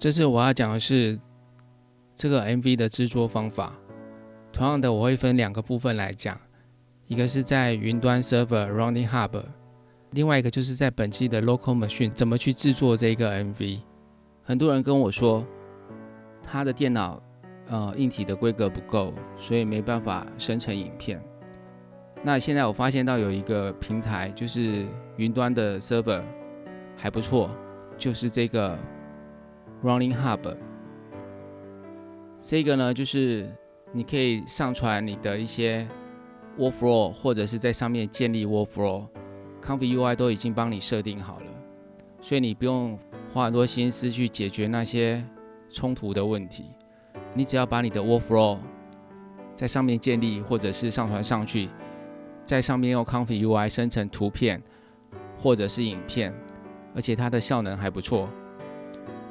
这次我要讲的是这个 MV 的制作方法。同样的，我会分2个部分来讲，一个是在云端 server Running Hub， 另外一个就是在本机的 Local Machine 怎么去制作这个 MV。很多人跟我说，他的电脑硬体的规格不够，所以没办法生成影片。那现在我发现到有一个平台，就是云端的 server 还不错，就是这个 Running Hub。这个呢，就是你可以上传你的一些 workflow， 或者是在上面建立 workflow，Comfy UI 都已经帮你设定好了，所以你不用花很多心思去解决那些冲突的问题。你只要把你的 workflow 在上面建立，或者是上传上去，在上面用 Comfy UI 生成图片或者是影片，而且它的效能还不错。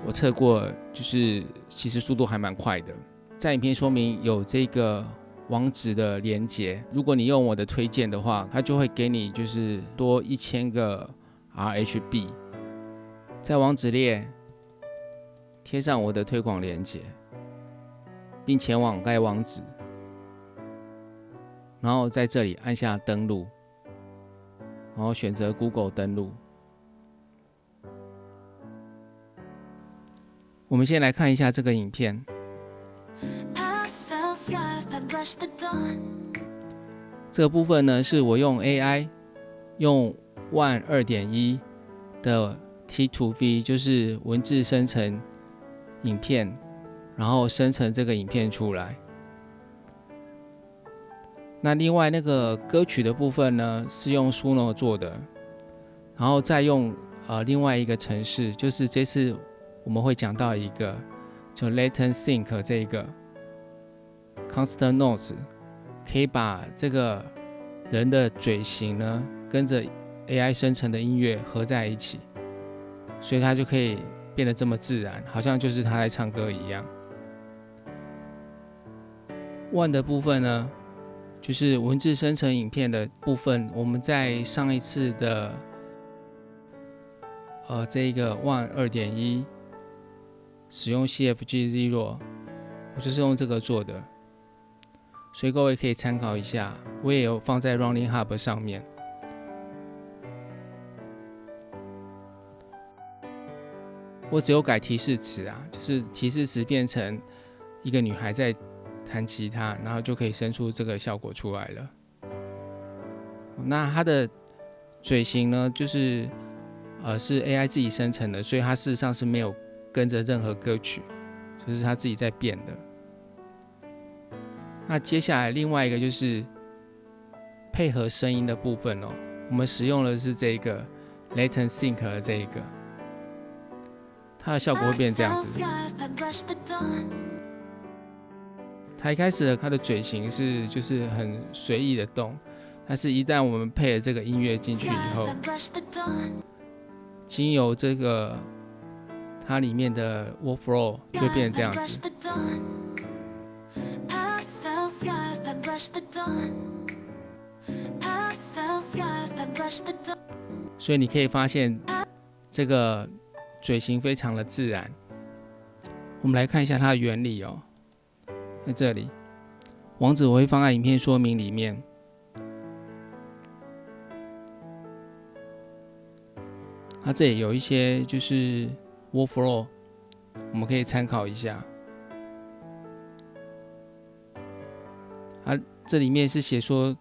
我测过，就是其实速度还蛮快的。在影片说明有这个网址的连结，如果你用我的推荐的话，它就会给你就是多1000个 RHB。在网址列贴上我的推广连结，并前往该网址，然后在这里按下登录，然后选择 Google 登录。我们先来看一下这个影片。这个部分呢，是我用 AI 用 One 2.1 的 T2V， 就是文字生成影片，然后生成这个影片出来。那另外那个歌曲的部分呢，是用 Suno 做的，然后再用另外一个程式，就是这次我们会讲到一个就 Latent Sync 这个 Constant Notes， 可以把这个人的嘴型呢跟着 AI 生成的音乐合在一起，所以它就可以变得这么自然，好像就是他在唱歌一样。One 的部分呢，就是文字生成影片的部分，我们在上一次的这个 One 2.1使用 CFG0， 我就是用这个做的，所以各位可以参考一下。我也有放在 Running Hub 上面。我只有改提示词啊，就是提示词变成一个女孩在弹吉他，然后就可以生出这个效果出来了。那它的嘴型呢，就是是 AI 自己生成的，所以它事实上是没有跟着任何歌曲，就是它自己在变的。那接下来另外一个就是配合声音的部分哦，我们使用的是这个 Latent Sync 的这一个，它的效果会变成这样子。它一开始它的嘴型是就是很随意的动，但是一旦我们配了这个音乐进去以后，经由这个它里面的 workflow 就会变成这样子。所以你可以发现这个嘴型非常的自然。我们来看一下它的原理哦，在这里，网址我会放在影片说明里面。它这里有一些就是 workflow， 我们可以参考一下。它这里面是写说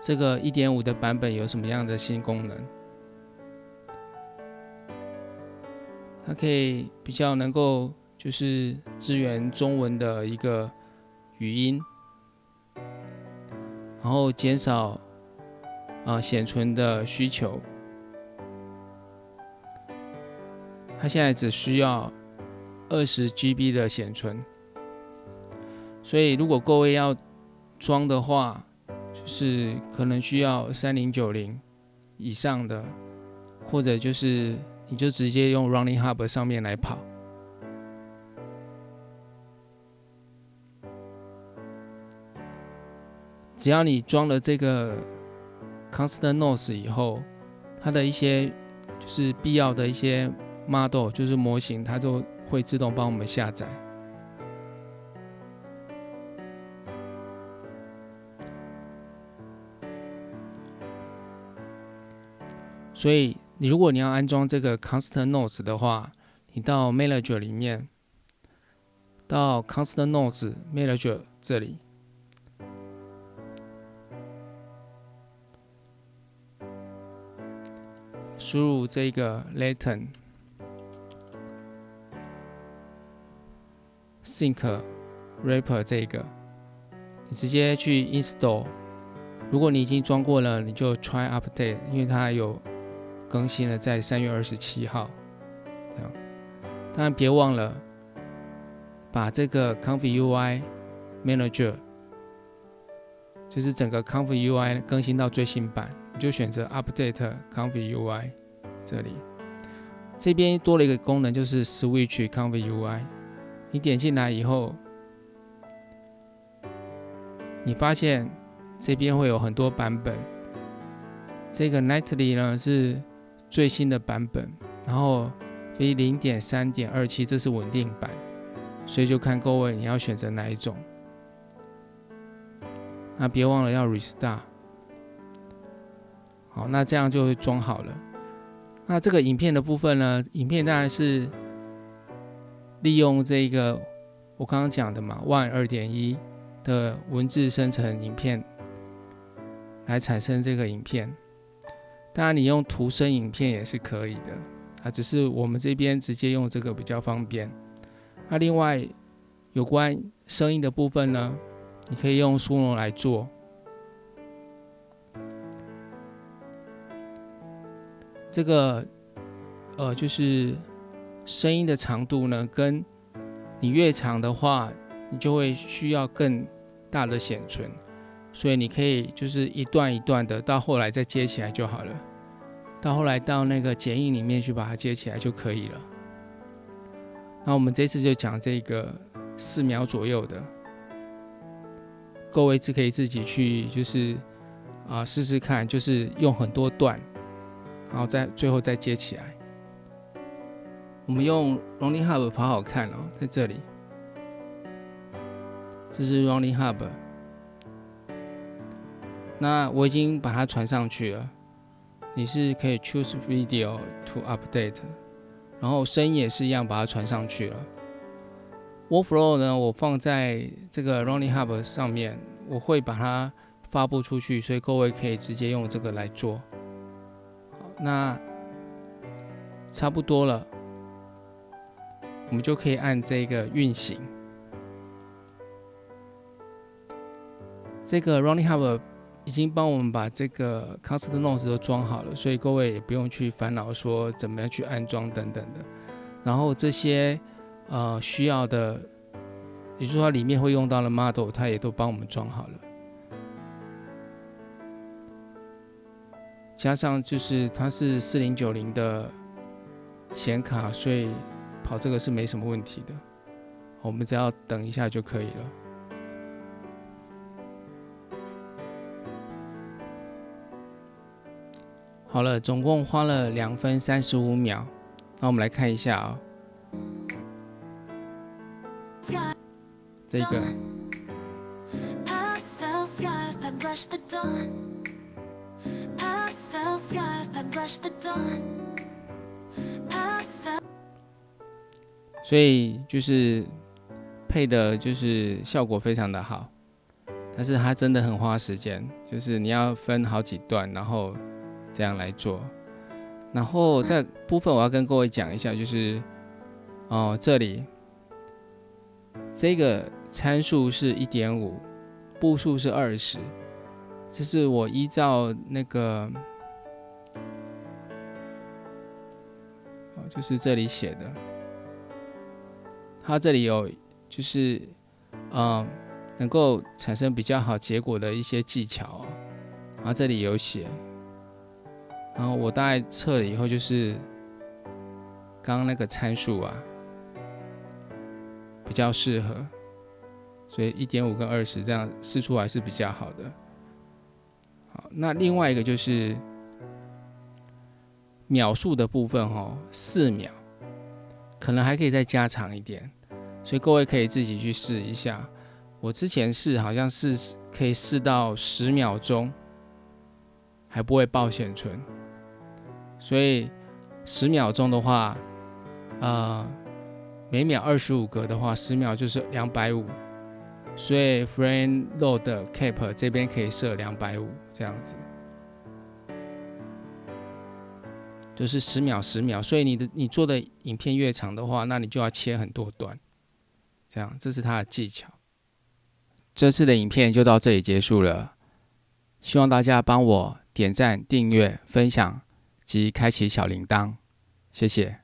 这个 1.5 的版本有什么样的新功能，它可以比较能够就是支援中文的一个语音，然后减少显存的需求。它现在只需要20GB 的显存，所以如果各位要装的话，就是可能需要3090以上的，或者就是你就直接用 Running Hub 上面来跑。只要你装了这个 Constant Notes 以后，它的一些就是必要的一些 model 就是模型，它都会自动帮我们下载。所以如果你要安装这个 Constant Notes 的话，你到 Manager 里面，到 Constant Notes Manager 这里，输入这个 Latent Sync Wrapper 这个，你直接去 Install。如果你已经装过了，你就 Try Update， 因为它有更新了，在3月27号。这样，当然别忘了把这个 ComfyUI Manager， 就是整个 ComfyUI 更新到最新版，你就选择 Update ComfyUI 这里。这边多了一个功能，就是 Switch ComfyUI。你点进来以后，你发现这边会有很多版本。这个 Nightly 呢是最新的版本，然后 V0.3.27 这是稳定版，所以就看各位你要选择哪一种。那别忘了要 Restart。好，那这样就会装好了。那这个影片的部分呢，影片当然是利用这个我刚刚讲的嘛 ，One 2.1的文字生成影片来产生这个影片。当然，你用图生影片也是可以的，只是我们这边直接用这个比较方便。那另外有关声音的部分呢，你可以用Suno来做。这个就是声音的长度呢，跟你越长的话，你就会需要更大的显存。所以你可以就是一段一段的，到后来再接起来就好了。到后来到那个剪映里面去把它接起来就可以了。那我们这次就讲这个4秒左右的，各位可以自己去就是试试看，就是用很多段，然后最后再接起来。我们用 Rolling Hub 跑好看哦，在这里，这是 Rolling Hub。那我已经把它传上去了，你是可以 Choose Video to Update， 然后声音也是一样把它传上去了。Workflow 呢，我放在这个 Rolling Hub 上面，我会把它发布出去，所以各位可以直接用这个来做。好，那差不多了，我们就可以按这个运行。这个 Rolling Hub 已经帮我们把这个 Constant Notes 都装好了，所以各位也不用去烦恼说怎么样去安装等等的。然后这些需要的，也就是说它里面会用到的 model， 它也都帮我们装好了。加上就是它是4090的显卡，所以跑这个是没什么问题的。我们只要等一下就可以了。好了，总共花了2分35秒。那我们来看一下啊、这个所以就是配的就是效果非常的好，但是它真的很花时间，就是你要分好几段，然后这样来做。然后这部分我要跟各位讲一下，就是这里这个参数是 1.5， 步数是20，这是我依照那个就是这里写的，它这里有就是能够产生比较好结果的一些技巧然后这里有写。然后我大概测了以后，就是刚刚那个参数比较适合，所以 1.5 跟20这样试出来是比较好的。好，那另外一个就是秒数的部分4秒，可能还可以再加长一点，所以各位可以自己去试一下。我之前试好像是可以试到10秒钟，还不会爆显存，所以10秒钟的话，每秒25格的话，10秒就是250，所以 frame load cap 这边可以设250这样子，就是10秒10秒，所以你做的影片越长的话，那你就要切很多段，这样这是它的技巧。这次的影片就到这里结束了，希望大家帮我点赞、订阅、分享及开启小铃铛，谢谢。